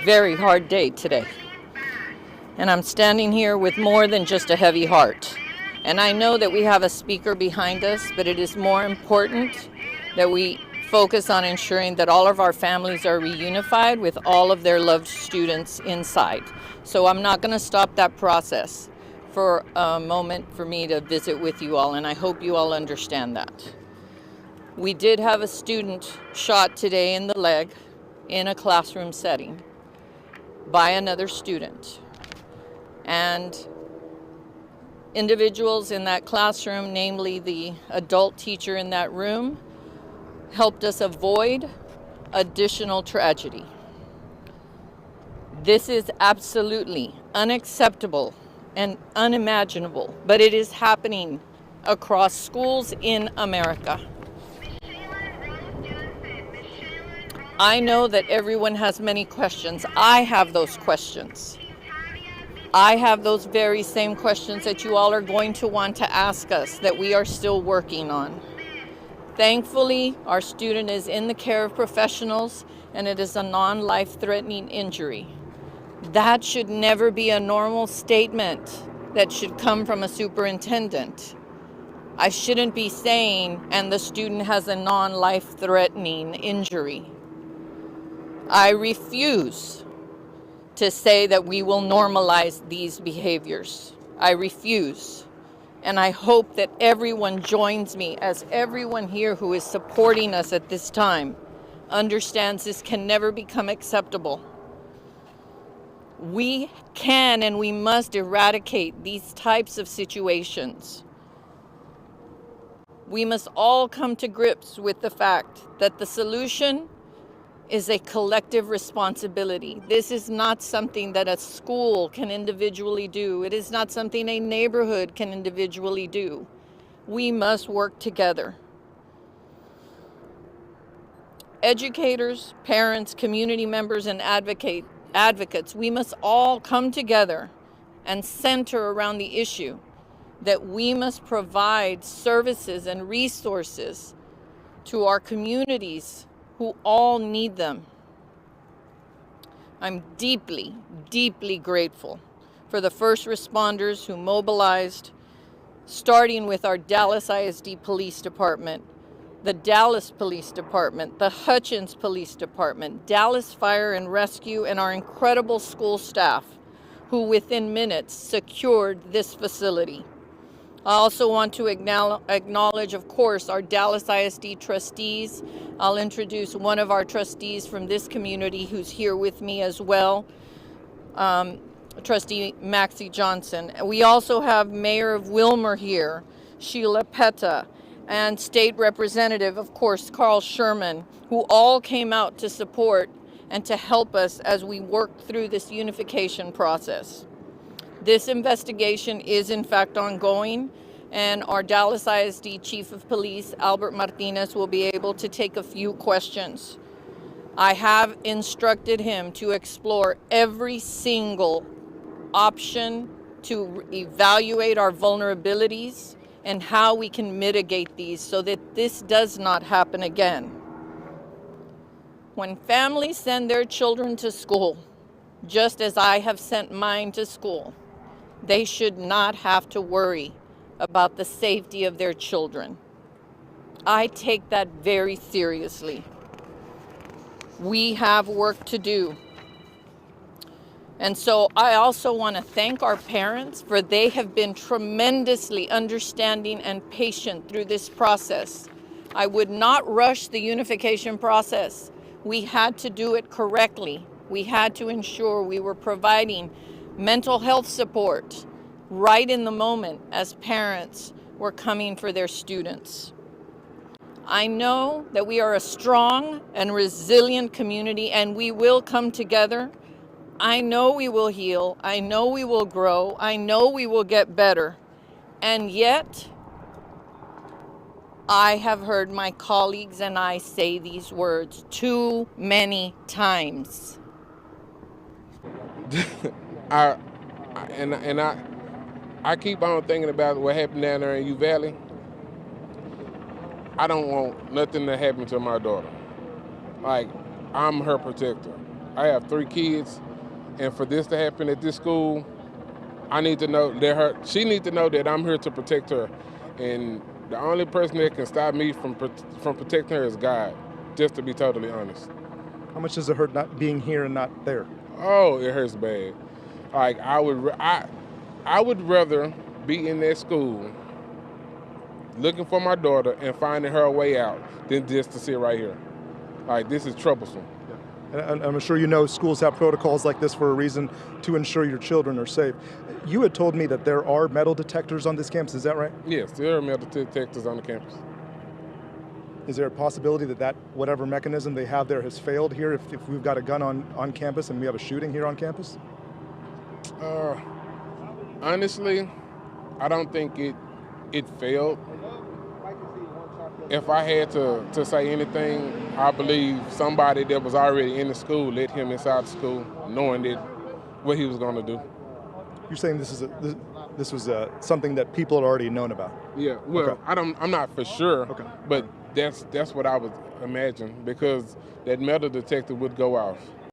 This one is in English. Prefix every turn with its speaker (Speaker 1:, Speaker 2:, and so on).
Speaker 1: Very hard day today. And I'm standing here with more than just a heavy heart. And I know that we have a speaker behind us, but it is more important that we focus on ensuring that all of our families are reunified with all of their loved students inside. So I'm not going to stop that process for a moment for me to visit with you all, and I hope you all understand that. We did have a student shot today in the leg in a classroom setting by another student. And individuals in that classroom, namely the adult teacher in that room, helped us avoid additional tragedy. This is absolutely unacceptable and unimaginable, but it is happening across schools in America. I know that everyone has many questions. I have those questions. I have those very same questions that you all are going to want to ask us that we are still working on. Thankfully, our student is in the care of professionals and it is a non-life-threatening injury. That should never be a normal statement that should come from a superintendent. I shouldn't be saying, and the student has a non-life-threatening injury. I refuse to say that we will normalize these behaviors. I refuse. And I hope that everyone joins me, as everyone here who is supporting us at this time understands this can never become acceptable. We can and we must eradicate these types of situations. We must all come to grips with the fact that the solution is a collective responsibility. This is not something that a school can individually do. It is not something a neighborhood can individually do. We must work together. Educators, parents, community members, and advocates, we must all come together and center around the issue that we must provide services and resources to our communities who all need them. I'm deeply, deeply grateful for the first responders who mobilized, starting with our Dallas ISD Police Department, the Dallas Police Department, the Hutchins Police Department, Dallas Fire and Rescue, and our incredible school staff who within minutes secured this facility. I also want to acknowledge, of course, our Dallas ISD trustees. I'll introduce one of our trustees from this community who's here with me as well, Trustee Maxie Johnson. We also have Mayor of Wilmer here, Sheila Petta, and State Representative, of course, Carl Sherman, who all came out to support and to help us as we work through this unification process. This investigation is in fact ongoing, and our Dallas ISD Chief of Police, Albert Martinez, will be able to take a few questions. I have instructed him to explore every single option to evaluate our vulnerabilities and how we can mitigate these so that this does not happen again. When families send their children to school, just as I have sent mine to school, they should not have to worry about the safety of their children. I take that very seriously. We have work to do. And so I also want to thank our parents, for they have been tremendously understanding and patient through this process. I would not rush the unification process. We had to do it correctly. We had to ensure we were providing mental health support right in the moment as parents were coming for their students. I know that we are a strong and resilient community, and we will come together. I know we will heal. I know we will grow. I know we will get better. And yet, I have heard my colleagues and I say these words too many times.
Speaker 2: I keep on thinking about what happened down there in U Valley. I don't want nothing to happen to my daughter. Like, I'm her protector. I have 3 kids, and for this to happen at this school, I need to know that she needs to know that I'm here to protect her, and the only person that can stop me from protecting her is God. Just to be totally honest.
Speaker 3: How much does it hurt not being here and not there?
Speaker 2: Oh, it hurts bad. Like I would rather be in that school looking for my daughter and finding her way out than just to sit right here. Like, this is troublesome.
Speaker 3: And I'm sure you know schools have protocols like this for a reason, to ensure your children are safe. You had told me that there are metal detectors on this campus, is that right?
Speaker 2: Yes, there are metal detectors on the campus.
Speaker 3: Is there a possibility that whatever mechanism they have there has failed here if we've got a gun on campus and we have a shooting here on campus?
Speaker 2: Honestly, I don't think it failed. If I had to say anything, I believe somebody that was already in the school let him inside the school, knowing that what he was going to do.
Speaker 3: You're saying this was something that people had already known about?
Speaker 2: Yeah. Well,
Speaker 3: okay.
Speaker 2: I'm not for sure.
Speaker 3: Okay.
Speaker 2: But that's what I would imagine, because that metal detector would go off.